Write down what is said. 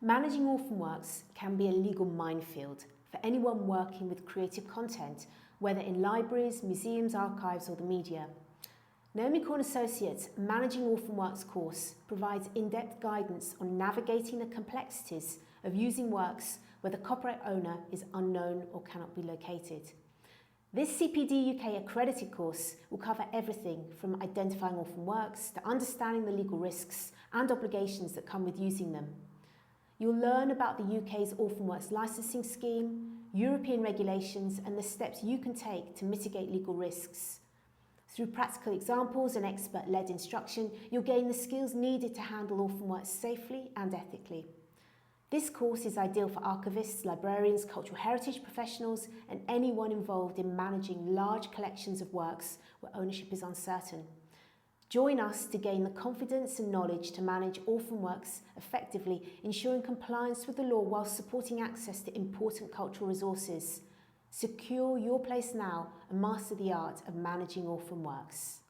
Managing orphan works can be a legal minefield for anyone working with creative content, whether in libraries, museums, archives or the media. Naomi Corn Associates' Managing Orphan Works course provides in-depth guidance on navigating the complexities of using works where the copyright owner is unknown or cannot be located. This CPD UK accredited course will cover everything from identifying orphan works to understanding the legal risks and obligations that come with using them. You'll learn about the UK's Orphan Works licensing scheme, European regulations and the steps you can take to mitigate legal risks. Through practical examples and expert-led instruction, you'll gain the skills needed to handle orphan works safely and ethically. This course is ideal for archivists, librarians, cultural heritage professionals and anyone involved in managing large collections of works where ownership is uncertain. Join us to gain the confidence and knowledge to manage orphan works effectively, ensuring compliance with the law while supporting access to important cultural resources. Secure your place now and master the art of managing orphan works.